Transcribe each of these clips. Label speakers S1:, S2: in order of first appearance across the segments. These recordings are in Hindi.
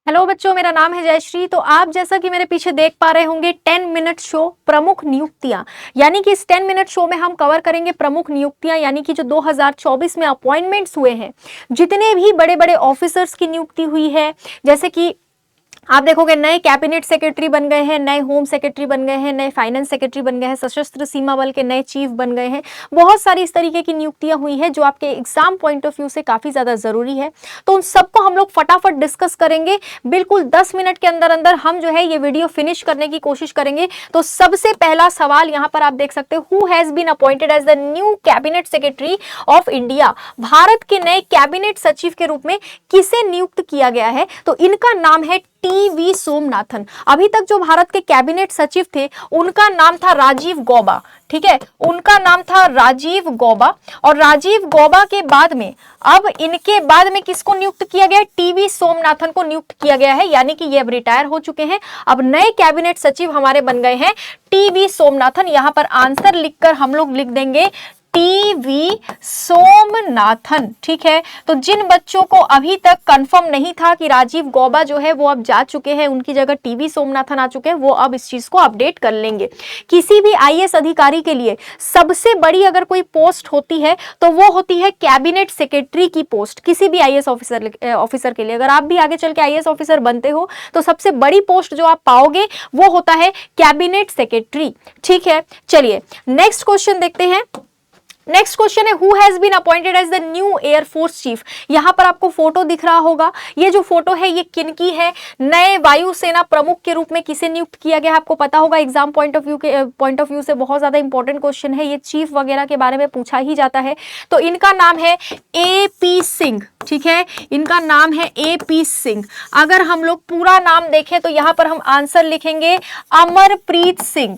S1: हेलो बच्चों, मेरा नाम है जयश्री। तो आप जैसा कि मेरे पीछे देख पा रहे होंगे 10 मिनट शो प्रमुख नियुक्तियां, यानी कि इस 10 मिनट शो में हम कवर करेंगे प्रमुख नियुक्तियां, यानी कि जो 2024 में अपॉइंटमेंट्स हुए हैं, जितने भी बड़े बड़े ऑफिसर्स की नियुक्ति हुई है। जैसे कि आप देखोगे नए कैबिनेट सेक्रेटरी बन गए हैं, नए होम सेक्रेटरी बन गए हैं, नए फाइनेंस सेक्रेटरी बन गए हैं, सशस्त्र सीमा बल के नए चीफ बन गए हैं। बहुत सारी इस तरीके की नियुक्तियां हुई है जो आपके एग्जाम पॉइंट ऑफ व्यू से काफी ज्यादा जरूरी है। तो उन सबको हम लोग फटाफट डिस्कस करेंगे। बिल्कुल 10 मिनट के अंदर अंदर हम जो है ये वीडियो फिनिश करने की कोशिश करेंगे। तो सबसे पहला सवाल यहाँ पर आप देख सकते हो, who has been appointed as the new cabinet secretary of India. भारत के नए कैबिनेट सचिव के रूप में किसे नियुक्त किया गया है? तो इनका नाम है टी.वी. सोमनाथन। अभी तक जो भारत के कैबिनेट सचिव थे उनका नाम था राजीव गौबा। ठीक है, उनका नाम था राजीव गौबा। और राजीव गौबा के बाद में अब इनके बाद में किसको नियुक्त किया गया है? टी.वी. सोमनाथन को नियुक्त किया गया है, यानी कि ये अब रिटायर हो चुके हैं। अब नए कैबिनेट सचिव हमारे बन गए हैं टी.वी. सोमनाथन। यहां पर आंसर लिखकर हम लोग लिख देंगे टी.वी. सोमनाथन। ठीक है, तो जिन बच्चों को अभी तक कंफर्म नहीं था कि राजीव गौबा जो है वो अब जा चुके हैं, उनकी जगह टी.वी. सोमनाथन आ चुके हैं, वो अब इस चीज को अपडेट कर लेंगे। किसी भी आईएएस अधिकारी के लिए सबसे बड़ी अगर कोई पोस्ट होती है तो वो होती है कैबिनेट सेक्रेटरी की पोस्ट। किसी भी आईएएस ऑफिसर के लिए, अगर आप भी आगे चल के आईएएस ऑफिसर बनते हो तो सबसे बड़ी पोस्ट जो आप पाओगे वो होता है कैबिनेट सेक्रेटरी। ठीक है, चलिए नेक्स्ट क्वेश्चन देखते हैं। नेक्स्ट क्वेश्चन है, who has been appointed as the new air force chief. यहां पर आपको फोटो दिख रहा होगा। ये जो फोटो है ये किनकी है? नए वायुसेना प्रमुख के रूप में किसे नियुक्त किया गया है? आपको पता होगा, एग्जाम पॉइंट ऑफ व्यू से बहुत ज्यादा इंपॉर्टेंट क्वेश्चन है ये। चीफ वगैरह के बारे में पूछा ही जाता है। तो इनका नाम है ए.पी. सिंह। ठीक है, इनका नाम है ए.पी. सिंह। अगर हम लोग पूरा नाम देखें तो यहां पर हम आंसर लिखेंगे अमरप्रीत सिंह।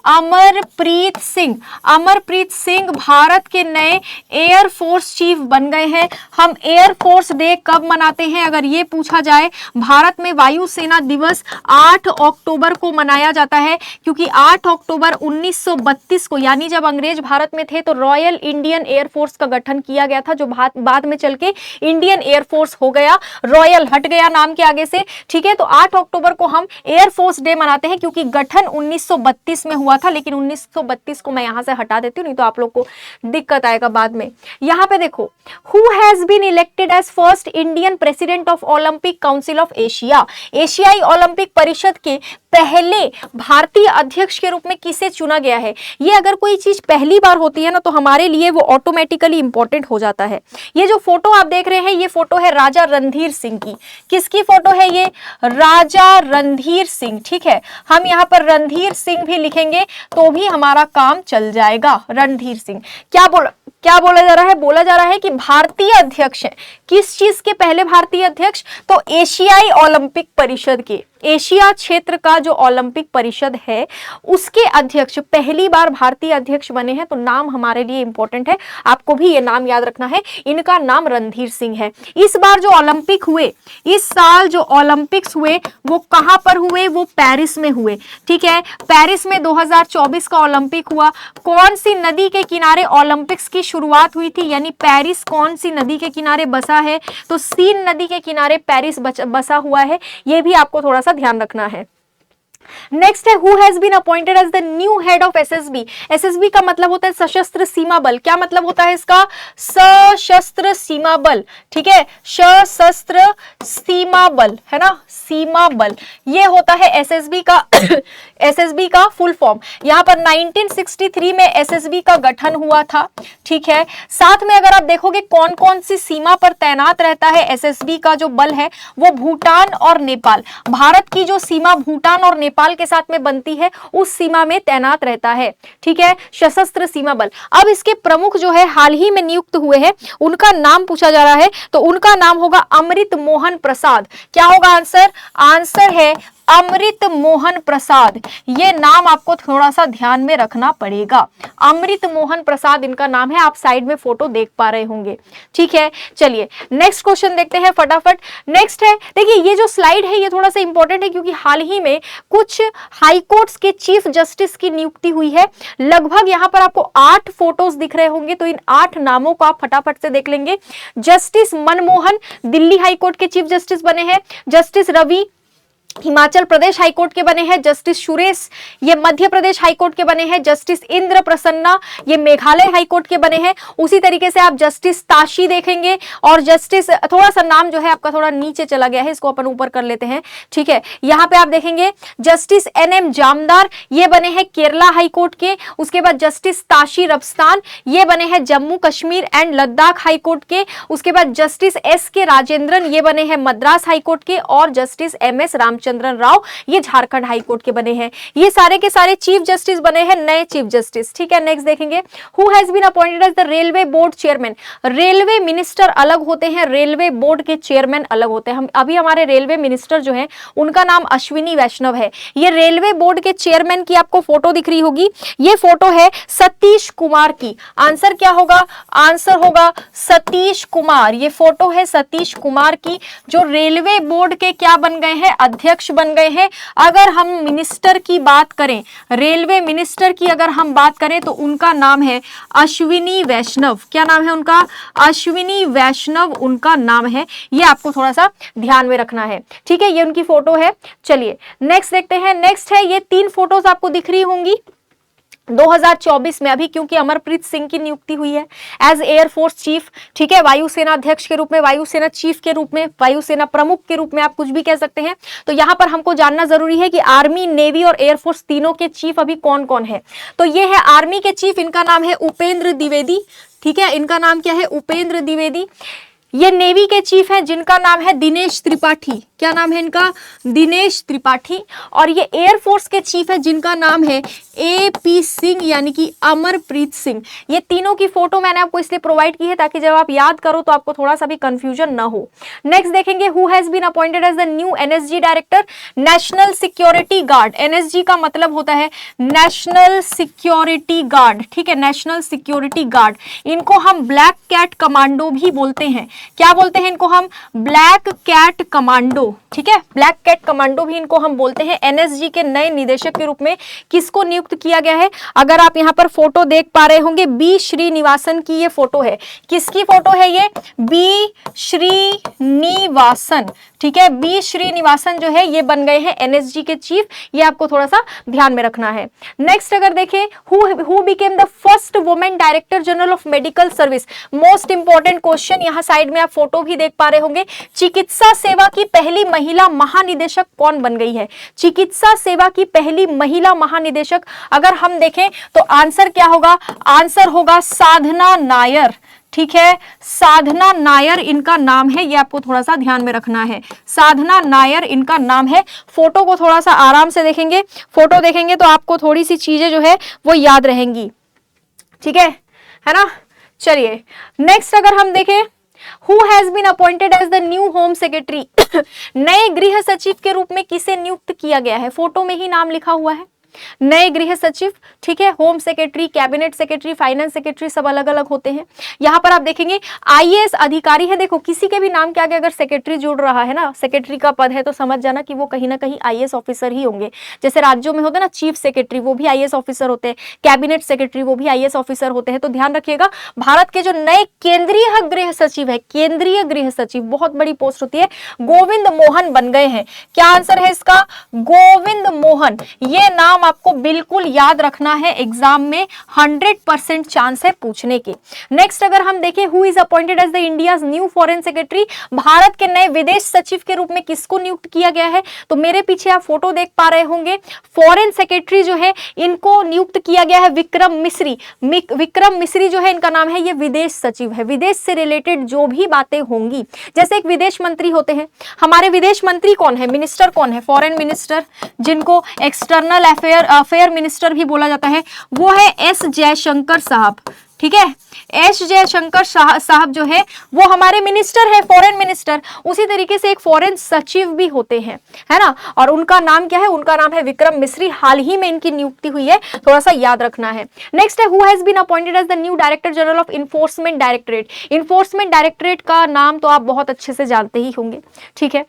S1: अमरप्रीत सिंह। अमरप्रीत सिंह भारत के नए एयरफोर्स चीफ बन गए हैं। हम एयरफोर्स डे कब मनाते हैं अगर ये पूछा जाए? भारत में वायुसेना दिवस 8 अक्टूबर को मनाया जाता है, क्योंकि 8 अक्टूबर 1932 को, यानी जब अंग्रेज भारत में थे, तो रॉयल इंडियन एयरफोर्स का गठन किया गया था, जो बाद में चल के इंडियन एयरफोर्स हो गया। रॉयल हट गया नाम के आगे से। ठीक है, तो 8 अक्टूबर को हम एयरफोर्स डे मनाते हैं, क्योंकि गठन 1932 में हुआ था। लेकिन 1932 को मैं यहां से हटा देती हूं, नहीं तो आप लोग को दिक्कत आएगा बाद में। यहां पे देखो, who has been elected as first Indian president of Olympic council of Asia. एशियाई ओलंपिक परिषद के पहले भारतीय अध्यक्ष के रूप में किसे चुना गया है? ये अगर कोई चीज पहली बार होती है ना, तो हमारे लिए वो ऑटोमेटिकली इंपॉर्टेंट हो जाता है। ये जो फोटो आप देख रहे हैं, ये फोटो है राजा रणधीर सिंह की। किसकी फोटो है ये? राजा रणधीर सिंह। ठीक है, हम यहाँ पर रणधीर सिंह भी लिखेंगे तो भी हमारा काम चल जाएगा। रणधीर सिंह। क्या बोला जा रहा है? बोला जा रहा है कि भारतीय अध्यक्ष है। किस चीज के पहले भारतीय अध्यक्ष? तो एशियाई ओलंपिक परिषद के, एशिया क्षेत्र का जो ओलंपिक परिषद है उसके अध्यक्ष पहली बार भारतीय अध्यक्ष बने हैं। तो नाम हमारे लिए इंपॉर्टेंट है, आपको भी ये नाम याद रखना है। इनका नाम रणधीर सिंह है। इस बार जो ओलंपिक हुए, इस साल जो ओलंपिक्स हुए वो कहां पर हुए? वो पेरिस में हुए। ठीक है, पेरिस में 2024 का ओलंपिक हुआ। कौन सी नदी के किनारे ओलंपिक्स की शुरुआत हुई थी? यानी पेरिस कौन सी नदी के किनारे बसा है? तो सीन नदी के किनारे पेरिस बसा हुआ है। ये भी आपको थोड़ा सा ध्यान रखना है। नेक्स्ट है, who has been appointed as the new head of SSB. SSB का मतलब होता है सशस्त्र सीमा बल। क्या मतलब होता है इसका? सशस्त्र सीमा बल। ठीक है, सशस्त्र सीमा बल है ना, सीमा बल, ये होता है एसएसबी का एसएसबी का फुल फॉर्म। यहाँ पर 1963 में एसएसबी का गठन हुआ था। ठीक है, साथ में अगर आप देखोगे कौन कौन सी सीमा पर तैनात रहता है एसएसबी का जो बल है, वो भूटान और नेपाल, भारत की जो सीमा भूटान और नेपाल के साथ में बनती है उस सीमा में तैनात रहता है। ठीक है, सशस्त्र सीमा बल। अब इसके प्रमुख जो है हाल ही में नियुक्त हुए हैं, उनका नाम पूछा जा रहा है, तो उनका नाम होगा अमृत मोहन प्रसाद। क्या होगा आंसर? आंसर है अमृत मोहन प्रसाद, ये नाम आपको थोड़ा सा ध्यान में रखना पड़ेगा। अमृत मोहन प्रसाद इनका नाम है, आप साइड में फोटो देख पा रहे होंगे। ठीक है, चलिए नेक्स्ट क्वेश्चन देखते हैं फटाफट। नेक्स्ट है, देखिए ये जो स्लाइड है ये थोड़ा सा इंपॉर्टेंट है क्योंकि हाल ही में कुछ हाई कोर्ट्स के चीफ जस्टिस की नियुक्ति हुई है। लगभग यहां पर आपको 8 फोटोज दिख रहे होंगे, तो इन 8 नामों को आप फटाफट से देख लेंगे। Justice Manmohan Delhi high court के चीफ जस्टिस बने हैं। जस्टिस रवि हिमाचल प्रदेश हाईकोर्ट के बने हैं। जस्टिस सुरेश ये मध्य प्रदेश हाईकोर्ट के बने हैं। जस्टिस इंद्र प्रसन्ना ये मेघालय हाईकोर्ट के बने हैं। उसी तरीके से आप जस्टिस ताशी देखेंगे, और जस्टिस, थोड़ा सा नाम जो है आपका थोड़ा नीचे चला गया है, इसको अपन ऊपर कर लेते हैं। ठीक है, यहां पे आप देखेंगे जस्टिस NM जामदार ये बने हैं केरला हाईकोर्ट के। उसके बाद जस्टिस ताशी रब्स्तान ये बने हैं जम्मू कश्मीर एंड लद्दाख हाईकोर्ट के। उसके बाद जस्टिस SK राजेंद्रन ये बने हैं मद्रास हाईकोर्ट के, और जस्टिस MS रामचंद्रन राव ये झारखंड हाईकोर्ट के बने हैं। ये सारे के सारे चीफ जस्टिस बने हैं, नए चीफ जस्टिस। ठीक है, नेक्स्ट देखेंगे, who has been appointed as the railway board chairman. Railway minister अलग होते हैं, रेलवे बोर्ड के चेयरमैन अलग होते हैं। हम अभी हमारे रेलवे मिनिस्टर जो है उनका नाम अश्विनी वैष्णव है। ये रेलवे बोर्ड के चेयरमैन की आपको फोटो दिख रही होगी, ये फोटो है सतीश कुमार की। आंसर क्या होगा? आंसर होगा सतीश कुमार। ये फोटो है सतीश कुमार की, जो रेलवे बोर्ड के क्या बन गए हैं? अध्यक्ष बन गए हैं। अगर हम मिनिस्टर की बात करें, रेलवे मिनिस्टर की अगर हम बात करें, तो उनका नाम है अश्विनी वैष्णव। क्या नाम है उनका? अश्विनी वैष्णव उनका नाम है। ये आपको थोड़ा सा ध्यान में रखना है। ठीक है, ये उनकी फोटो है। चलिए नेक्स्ट देखते हैं। नेक्स्ट है, ये 3 फोटोज आपको दिख रही होंगी 2024 में, अभी क्योंकि अमरप्रीत सिंह की नियुक्ति हुई है एज एयरफोर्स चीफ। ठीक है, वायुसेना अध्यक्ष के रूप में, वायुसेना चीफ के रूप में, वायुसेना प्रमुख के रूप में, आप कुछ भी कह सकते हैं। तो यहां पर हमको जानना जरूरी है कि आर्मी, नेवी और एयरफोर्स तीनों के चीफ अभी कौन कौन है। तो ये है आर्मी के चीफ, इनका नाम है उपेंद्र द्विवेदी। ठीक है, इनका नाम क्या है? उपेंद्र द्विवेदी। ये नेवी के चीफ हैं जिनका नाम है दिनेश त्रिपाठी। क्या नाम है इनका? दिनेश त्रिपाठी। और ये एयरफोर्स के चीफ है जिनका नाम है AP सिंह, यानी कि अमरप्रीत सिंह। ये तीनों की फोटो मैंने आपको इसलिए प्रोवाइड की है ताकि जब आप याद करो तो आपको थोड़ा सा भी कंफ्यूजन ना हो। नेक्स्ट देखेंगे, who has been appointed as the new NSG director, national security guard. NSG का मतलब होता है नेशनल सिक्योरिटी गार्ड। ठीक है, नेशनल सिक्योरिटी गार्ड, इनको हम ब्लैक कैट कमांडो भी बोलते हैं। क्या बोलते हैं इनको हम? Black cat commando. ठीक है, ब्लैक कैट कमांडो भी इनको हम बोलते हैं। NSG के नए निदेशक के रूप में किसको नियुक्त किया गया है? अगर आप यहां पर फोटो देख पा रहे होंगे, B श्रीनिवासन की ये फोटो है। किसकी फोटो है ये? B श्रीनिवासन। ठीक है, B श्रीनिवासन जो है ये बन गए हैं NSG के चीफ। ये आपको थोड़ा सा ध्यान में रखना है। नेक्स्ट अगर देखें, who became the first women director general of medical service. Most important question, यहां साइड में आप फोटो भी देख पा रहे होंगे। चिकित्सा सेवा की पहली महिला महानिदेशक कौन बन गई है? चिकित्सा सेवा की पहली महिला महानिदेशक अगर हम देखें तो आंसर क्या होगा? आंसर होगा साधना नायर। ठीक है, साधना नायर इनका नाम है, ये आपको थोड़ा सा ध्यान में रखना है। साधना नायर इनका नाम है। फोटो को थोड़ा सा आराम से देखेंगे, फोटो देखेंगे तो आपको थोड़ी सी चीजें जो है वो याद रहेंगी। ठीक है ना? चलिए नेक्स्ट अगर हम देखें, Who has been appointed as the new home secretary? नए गृह सचिव के रूप में किसे नियुक्त किया गया है? फोटो में ही नाम लिखा हुआ है, नए गृह सचिव। ठीक है, home secretary, cabinet secretary, finance secretary सब अलग अलग होते हैं। यहां पर आप देखेंगे IAS अधिकारी है। देखो, किसी के भी नाम के आगे अगर सेक्रेटरी जुड़ रहा है ना, सेक्रेटरी का पद है, तो समझ जाना कि वो कहीं ना कहीं IAS ऑफिसर ही होंगे। जैसे राज्यों में होते हैं ना चीफ सेक्रेटरी, वो भी IAS ऑफिसर होते हैं, कैबिनेट सेक्रेटरी वो भी IAS ऑफिसर होते हैं। तो ध्यान रखिएगा, भारत के जो नए केंद्रीय गृह सचिव है, केंद्रीय गृह सचिव बहुत बड़ी पोस्ट होती है, गोविंद मोहन बन गए हैं। क्या आंसर है इसका? गोविंद मोहन। ये नाम आपको बिल्कुल याद रखना है, एग्जाम में 100% चांस है पूछने के। नेक्स्ट अगर हम देखें, who is appointed as the India's new foreign secretary. भारत के नए विदेश सचिव के रूप में किसको नियुक्त किया गया है? तो मेरे पीछे आप फोटो देख पा रहे होंगे, फॉरेन सेक्रेटरी जो है इनको नियुक्त किया गया है विक्रम मिस्री। विक्रम मिस्री जो है इनका नाम है, ये विदेश सचिव है। विदेश से रिलेटेड जो भी बातें होंगी, जैसे एक विदेश मंत्री होते हैं, हमारे विदेश मंत्री कौन है? मिनिस्टर कौन है? फॉरेन मिनिस्टर, जिनको एक्सटर्नल अफेयर मिनिस्टर भी बोला जाता है, वो है S जयशंकर साहब। ठीक है। एस जयशंकर साहब जो है वो हमारे मिनिस्टर है, फॉरेन मिनिस्टर। उसी तरीके से एक फॉरेन सचिव भी होते हैं, है ना, और उनका नाम क्या है, उनका नाम है विक्रम मिस्री। हाल ही में इनकी नियुक्ति हुई है, थोड़ा सा याद रखना है। नेक्स्ट है, who has been appointed as the new director general of enforcement directorate. Enforcement directorate का नाम तो आप बहुत अच्छे से जानते ही होंगे, ठीक है।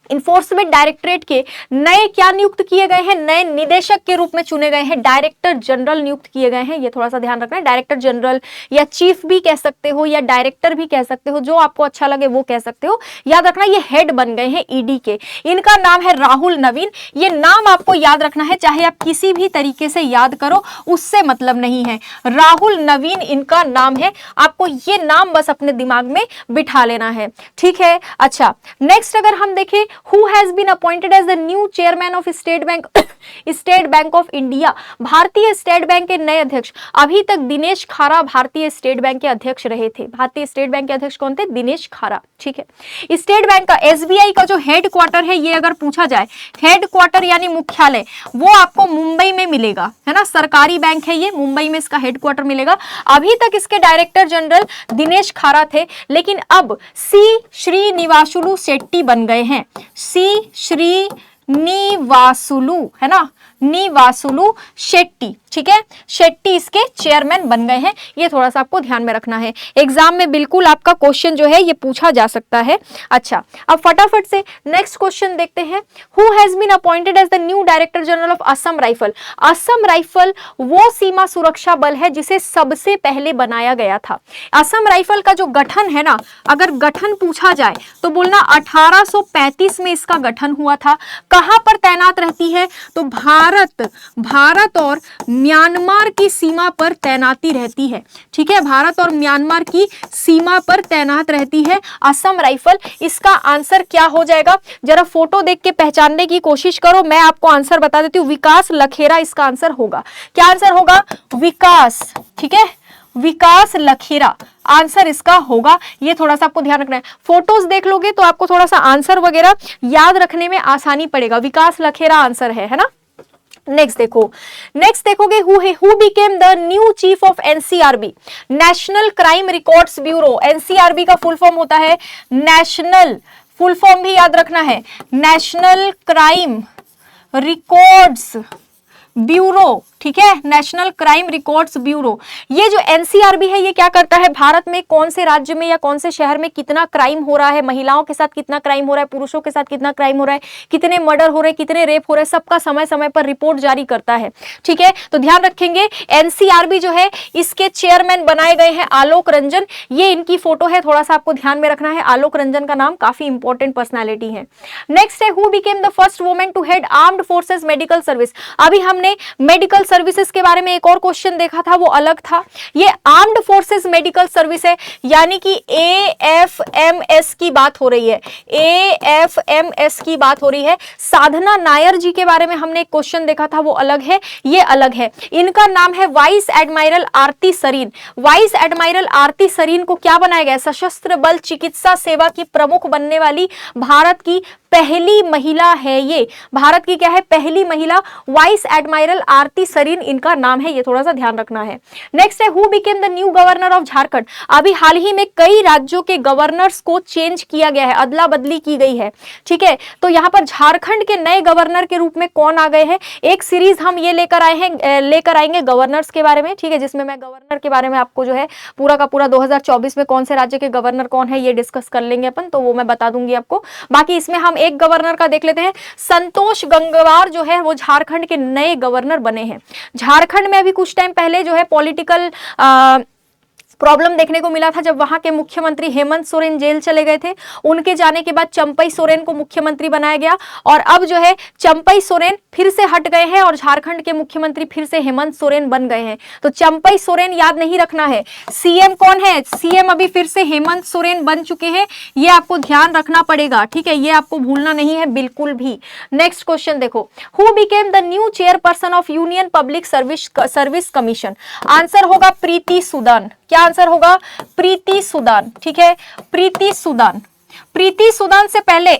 S1: इन्फोर्समेंट डायरेक्टरेट के नए क्या नियुक्त किए गए हैं, नए निदेशक के रूप में चुने गए हैं, डायरेक्टर जनरल नियुक्त किए गए हैं। ये थोड़ा सा ध्यान रखना है, डायरेक्टर जनरल या चीफ भी कह सकते हो या डायरेक्टर भी कह सकते हो, जो आपको अच्छा लगे वो कह सकते हो। याद रखना ये हेड बन गए हैं ईडी के। इनका नाम है राहुल नवीन। ये नाम आपको याद रखना है, चाहे आप किसी भी तरीके से याद करो, उससे मतलब नहीं है। राहुल नवीन इनका नाम है, आपको ये नाम बस अपने दिमाग में बिठा लेना है, ठीक है। अच्छा, नेक्स्ट अगर हम देखें, Who has been appointed as the new chairman of State Bank of India। भारतीय स्टेट बैंक के नए अध्यक्ष। अभी तक दिनेश खारा भारतीय स्टेट बैंक के अध्यक्ष रहे थे। भारतीय स्टेट बैंक के अध्यक्ष कौन थे? दिनेश खारा, ठीक है। स्टेट बैंक का, एसबीआई का जो हेड क्वार्टर है, ये अगर पूछा जाए, हेड क्वार्टर यानी मुख्यालय, वो आपको मुंबई में मिलेगा, है ना। सरकारी बैंक है ये, मुंबई में इसका हेड क्वार्टर मिलेगा। अभी तक इसके डायरेक्टर जनरल दिनेश खारा थे, लेकिन अब सी श्रीनिवासुलु शेट्टी बन गए हैं। सी श्रीनिवासुलु, है ना, निवासुलु शेट्टी, ठीक है। शेट्टी इसके चेयरमैन बन गए हैं। ये थोड़ा सा आपको ध्यान में रखना है, एग्जाम में बिल्कुल आपका क्वेश्चन जो है ये पूछा जा सकता है। अच्छा, अब फटाफट से नेक्स्ट क्वेश्चन देखते हैं। Who has been appointed as the new director general of Assam rifle. Assam rifle वो सीमा सुरक्षा बल है जिसे सबसे पहले बनाया गया था। असम राइफल का जो गठन है ना, अगर गठन पूछा जाए तो बोलना 1835 में इसका गठन हुआ था। कहां पर तैनात रहती है? तो भारत और म्यांमार की सीमा पर तैनाती रहती है, ठीक है। भारत और म्यांमार की सीमा पर तैनात रहती है असम राइफल। इसका आंसर क्या हो जाएगा? जरा फोटो देख के पहचानने की कोशिश करो, मैं आपको आंसर बता देती हूँ। विकास लखेरा इसका आंसर होगा। क्या आंसर होगा? विकास, ठीक है, विकास लखेरा आंसर इसका होगा। ये थोड़ा सा आपको ध्यान रखना है। फोटोज देख लोगे तो आपको थोड़ा सा आंसर वगैरह याद रखने में आसानी पड़ेगा। विकास लखेरा आंसर है ना। नेक्स्ट देखोगे, who became the new chief of NCRB, national crime records bureau. NCRB का फुल फॉर्म होता है नेशनल, फुल फॉर्म भी याद रखना है, नेशनल क्राइम रिकॉर्ड्स ब्यूरो, ठीक है, नेशनल क्राइम रिकॉर्ड्स ब्यूरो। ये जो एनसीआरबी है ये क्या करता है? भारत में कौन से राज्य में या कौन से शहर में कितना क्राइम हो रहा है, महिलाओं के साथ कितना क्राइम हो रहा है, पुरुषों के साथ कितना क्राइम हो रहा है, कितने मर्डर हो रहे हैं, कितने रेप हो रहे हैं, सबका समय समय पर रिपोर्ट जारी करता है, ठीक है। तो ध्यान रखेंगे, एनसीआरबी जो है इसके चेयरमैन बनाए गए हैं आलोक रंजन। ये इनकी फोटो है, थोड़ा सा आपको ध्यान में रखना है। आलोक रंजन का नाम काफी इंपॉर्टेंट पर्सनैलिटी है। नेक्स्ट है, who became the first women to head armed forces medical service. अभी हमने मेडिकल सर्विसेज के बारे में एक और क्वेश्चन देखा था, वो अलग था। ये आर्म्ड फोर्सेस मेडिकल सर्विस है, यानी कि एएफएमएस की बात हो रही है। एएफएमएस की बात हो रही है। साधना नायर जी के बारे में हमने एक क्वेश्चन देखा था, वो अलग है, ये अलग है। इनका नाम है वाइस एडमाइरल आरती सरीन। वाइस एडमाइरल आरती सरीन को क्या बनाया गया? सशस्त्र बल चिकित्सा सेवा की प्रमुख बनने वाली भारत की पहली महिला है। ये भारत की क्या है? पहली महिला। वाइस एडमाइरल आरती सरीन इनका नाम है, ये थोड़ा सा ध्यान रखना है। नेक्स्ट है, who became the new governor of Jharkhand. अभी हाल ही में कई राज्यों के गवर्नर्स को चेंज किया गया है, अदला बदली की गई है, ठीक है। तो यहाँ पर झारखंड के नए गवर्नर के रूप में कौन आ गए हैं? एक सीरीज हम ये लेकर आएंगे गवर्नर्स के बारे में, ठीक है, जिसमें मैं गवर्नर के बारे में आपको जो है पूरा का पूरा 2024 में कौन से राज्य के गवर्नर कौन है ये डिस्कस कर लेंगे अपन, तो वो मैं बता दूंगी आपको। बाकी इसमें हम एक गवर्नर का देख लेते हैं। संतोष गंगवार जो है वो झारखंड के नए गवर्नर बने हैं। झारखंड में अभी कुछ टाइम पहले जो है पॉलिटिकल प्रॉब्लम देखने को मिला था, जब वहां के मुख्यमंत्री हेमंत सोरेन जेल चले गए थे। उनके जाने के बाद चंपई सोरेन को मुख्यमंत्री बनाया गया, और अब जो है चंपई सोरेन फिर से हट गए हैं और झारखंड के मुख्यमंत्री फिर से हेमंत सोरेन बन गए हैं। तो चंपई सोरेन याद नहीं रखना है। सीएम कौन है? सीएम अभी फिर से हेमंत सोरेन बन चुके हैं, ये आपको ध्यान रखना पड़ेगा, ठीक है, ये आपको भूलना नहीं है बिल्कुल भी। नेक्स्ट क्वेश्चन देखो, who became the new chairperson of union public service commission. Answer होगा प्रीति सुदान। क्या आंसर होगा? प्रीति सुदान, ठीक है, प्रीति सुदान। प्रीति सुदन से पहले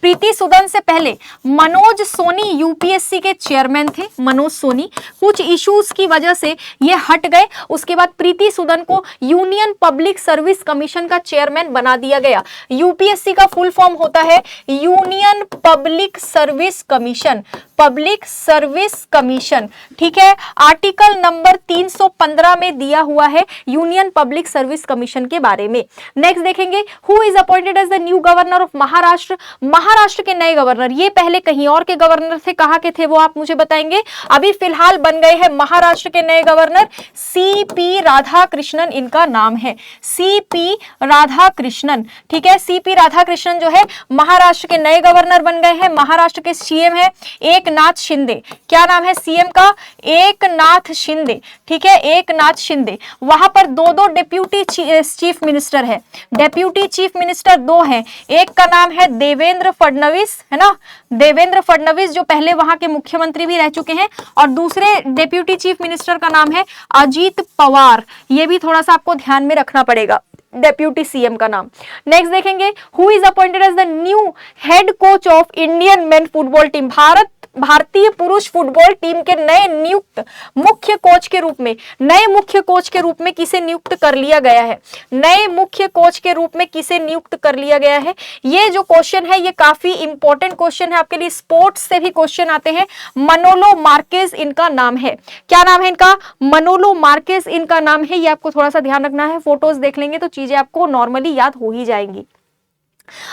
S1: प्रीति सुदन से पहले मनोज सोनी यूपीएससी के चेयरमैन थे। मनोज सोनी कुछ इश्यूज की वजह से ये हट गए। उसके बाद प्रीति सुदन को यूनियन पब्लिक सर्विस कमीशन का चेयरमैन बना दिया गया। यूपीएससी का फुल फॉर्म होता है union public service commission, public service commission, ठीक है। आर्टिकल नंबर 315 में दिया हुआ है यूनियन पब्लिक सर्विस कमीशन के बारे में। नेक्स्ट देखेंगे, who is appointed as the new governor of Maharashtra. Maharashtra के नए गवर्नर, ये पहले कहीं और के गवर्नर थे, कहां के थे वो आप मुझे बताएंगे। अभी फिलहाल बन गए हैं महाराष्ट्र के नए गवर्नर सीपी राधाकृष्णन, इनका नाम है सीपी राधाकृष्णन, ठीक है। सीपी राधाकृष्णन जो है महाराष्ट्र के नए गवर्नर बन गए हैं। महाराष्ट्र के सीएम है एकनाथ शिंदे। क्या नाम है सीएम का? एकनाथ शिंदे, ठीक है, एकनाथ शिंदे। वहां पर दो डिप्यूटी चीफ मिनिस्टर है, डिप्यूटी चीफ मिनिस्टर दो हैं। एक का नाम है देवेंद्र फडणवीस, है ना, देवेंद्र फडणवीस जो पहले वहां के मुख्यमंत्री भी रह चुके हैं, और दूसरे डिप्यूटी चीफ मिनिस्टर का नाम है अजीत पवार। ये भी थोड़ा सा आपको ध्यान में रखना पड़ेगा, डेप्यूटी सीएम का नाम। नेक्स्ट देखेंगे, who is appointed as the new head coach of Indian men football team. भारतीय पुरुष फुटबॉल टीम के नए नियुक्त मुख्य कोच के रूप में, नए मुख्य कोच के रूप में किसे नियुक्त कर लिया गया है? नए मुख्य कोच के रूप में किसे नियुक्त कर लिया गया है? ये जो क्वेश्चन है ये काफी इंपॉर्टेंट क्वेश्चन है आपके लिए, स्पोर्ट्स से भी क्वेश्चन आते हैं। मनोलो मार्केज इनका नाम है। क्या नाम है इनका? मनोलो मार्केज इनका नाम है। ये आपको थोड़ा सा ध्यान रखना है, फोटोज देख लेंगे तो चीजें आपको नॉर्मली याद हो ही जाएंगी।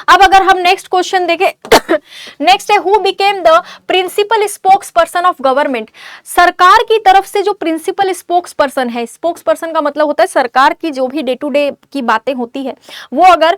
S1: अब अगर हम नेक्स्ट क्वेश्चन देखें, नेक्स्ट है, who became the principal spokes person of government. सरकार की तरफ से जो प्रिंसिपल स्पोक्स पर्सन है, स्पोक्स पर्सन का मतलब होता है सरकार की जो भी डे टू डे की बातें होती है वो अगर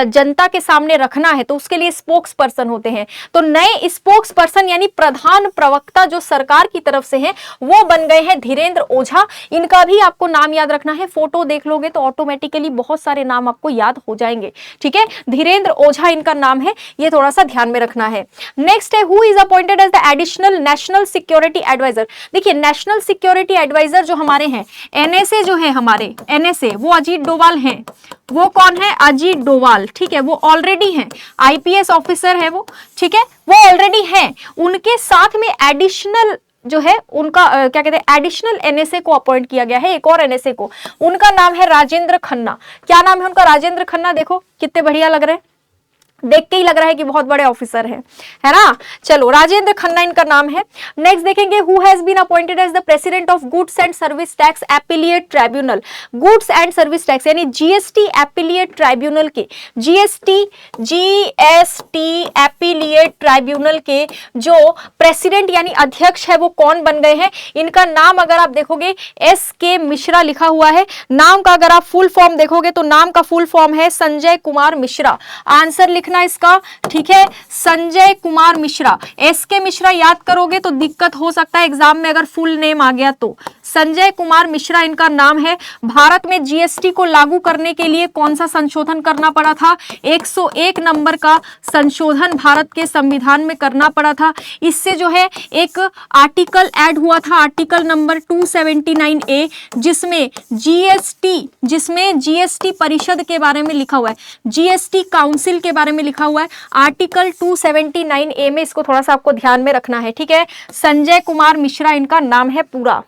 S1: जनता के सामने रखना है तो उसके लिए स्पोक्स पर्सन होते हैं। तो नए स्पोक्स पर्सन यानी प्रधान प्रवक्ता जो सरकार की तरफ से है वो बन गए हैं धीरेन्द्र ओझा। इनका भी आपको नाम याद रखना है, फोटो देख लोगे तो ऑटोमेटिकली बहुत सारे नाम आपको याद हो जाएंगे, ठीक है। धीरेन्द्र ओझा इनका नाम है, ये थोड़ा सा ध्यान में रखना है। नेक्स्ट है, who is appointed as the additional national security adviser. देखिए नेशनल सिक्योरिटी एडवाइजर जो हमारे हैं, एनएसए जो है हमारे, एनएसए वो अजीत डोवाल हैं। वो कौन है? अजीत डोवाल, ठीक है, वो ऑलरेडी हैं, आईपीएस ऑफिसर है वो, ठीक है, वो ऑलरेडी हैं। उनके साथ में एडिशनल जो है उनका क्या कहते हैं, एडिशनल एनएसए को अपॉइंट किया गया है, एक और एनएसए को। उनका नाम है राजेंद्र खन्ना। क्या नाम है उनका? राजेंद्र खन्ना। देखो कितने बढ़िया लग रहे हैं, देख के ही लग रहा है कि बहुत बड़े ऑफिसर है ना। चलो राजेंद्र खन्ना इनका नाम है। नेक्स्ट देखेंगे, who has been appointed as the president of goods and service tax appellate tribunal. Goods and service tax यानी जीएसटी एपिलिएट ट्राइब्यूनल के, जीएसटी एपिलिएट ट्राइब्यूनल के जो प्रेसिडेंट यानी अध्यक्ष है वो कौन बन गए हैं? इनका नाम अगर आप देखोगे SK मिश्रा लिखा हुआ है। नाम का अगर आप फुल फॉर्म देखोगे तो नाम का फुल फॉर्म है संजय कुमार मिश्रा। आंसर लिखना इसका, ठीक है, संजय कुमार मिश्रा। SK मिश्रा याद करोगे तो दिक्कत हो सकता है एग्जाम में अगर फुल नेम आ गया तो। संजय कुमार मिश्रा इनका नाम है। भारत में जीएसटी को लागू करने के लिए कौन सा संशोधन करना पड़ा था? 101 नंबर का संशोधन भारत के संविधान में करना पड़ा था। इससे जो है एक आर्टिकल ऐड हुआ था, आर्टिकल नंबर 279A, जिसमें जीएसटी परिषद के बारे में लिखा हुआ है, जीएसटी काउंसिल के बारे में लिखा हुआ है। आर्टिकल 279A में इसको थोड़ा सा आपको ध्यान में रखना है, ठीक है। संजय कुमार मिश्रा इनका नाम है पूरा।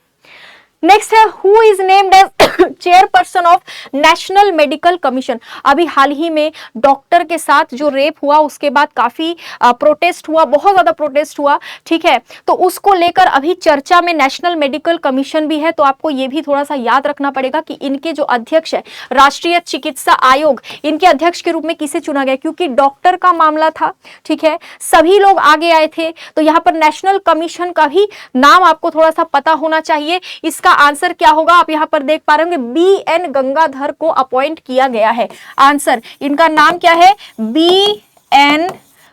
S1: नेक्स्ट है, who is named as chairperson of national medical commission. अभी हाल ही में डॉक्टर के साथ जो रेप हुआ उसके बाद काफी प्रोटेस्ट हुआ, बहुत ज्यादा प्रोटेस्ट हुआ, ठीक है, तो उसको लेकर अभी चर्चा में नेशनल मेडिकल कमीशन भी है। तो आपको ये भी थोड़ा सा याद रखना पड़ेगा कि इनके जो अध्यक्ष है राष्ट्रीय चिकित्सा आयोग, इनके अध्यक्ष के रूप में किसे चुना गया, क्योंकि डॉक्टर का मामला था, ठीक है, सभी लोग आगे आए थे। तो यहाँ पर नेशनल कमीशन का भी नाम आपको थोड़ा सा पता होना चाहिए। इसका आंसर क्या होगा? आप यहां पर देख पा रहे होंगे BN गंगाधर को अपॉइंट किया गया है। आंसर इनका नाम क्या है? BN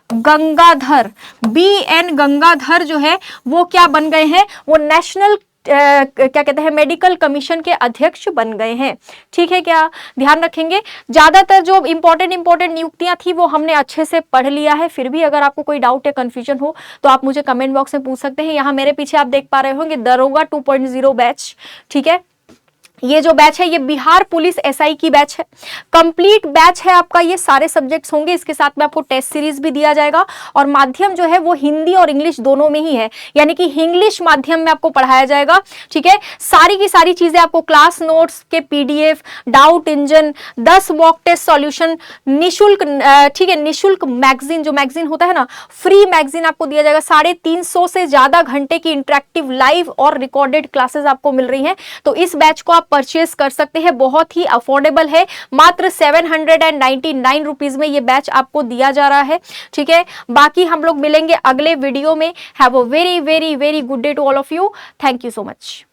S1: गंगाधर। BN गंगाधर जो है वो क्या बन गए हैं? वो नेशनल क्या कहते हैं मेडिकल कमीशन के अध्यक्ष बन गए हैं, ठीक है। क्या ध्यान रखेंगे, ज्यादातर जो इंपॉर्टेंट नियुक्तियां थी वो हमने अच्छे से पढ़ लिया है। फिर भी अगर आपको कोई डाउट या कंफ्यूजन हो तो आप मुझे कमेंट बॉक्स में पूछ सकते हैं। यहाँ मेरे पीछे आप देख पा रहे होंगे दरोगा 2.0 बैच, ठीक है, ये जो बैच है ये बिहार पुलिस एसआई की बैच है, कंप्लीट बैच है आपका, ये सारे सब्जेक्ट्स होंगे, इसके साथ में आपको टेस्ट सीरीज भी दिया जाएगा और माध्यम जो है वो हिंदी और इंग्लिश दोनों में ही है, यानी कि इंग्लिश माध्यम में आपको पढ़ाया जाएगा। ठीक है, सारी की सारी चीजें आपको क्लास नोट्स के PDF, doubt engine, 10 mock test solution, निशुल्क, ठीक है, निशुल्क मैगजीन, जो मैगजीन होता है ना, फ्री मैगजीन आपको दिया जाएगा, 350 से ज्यादा घंटे की इंटरेक्टिव लाइव और रिकॉर्डेड क्लासेस आपको मिल रही हैं। तो इस बैच को आप परचेस कर सकते हैं, बहुत ही अफोर्डेबल है, मात्र 799 रुपीज में ये बैच आपको दिया जा रहा है। ठीक है, बाकी हम लोग मिलेंगे अगले वीडियो में। Have a very very very good day to all of you. Thank you so much.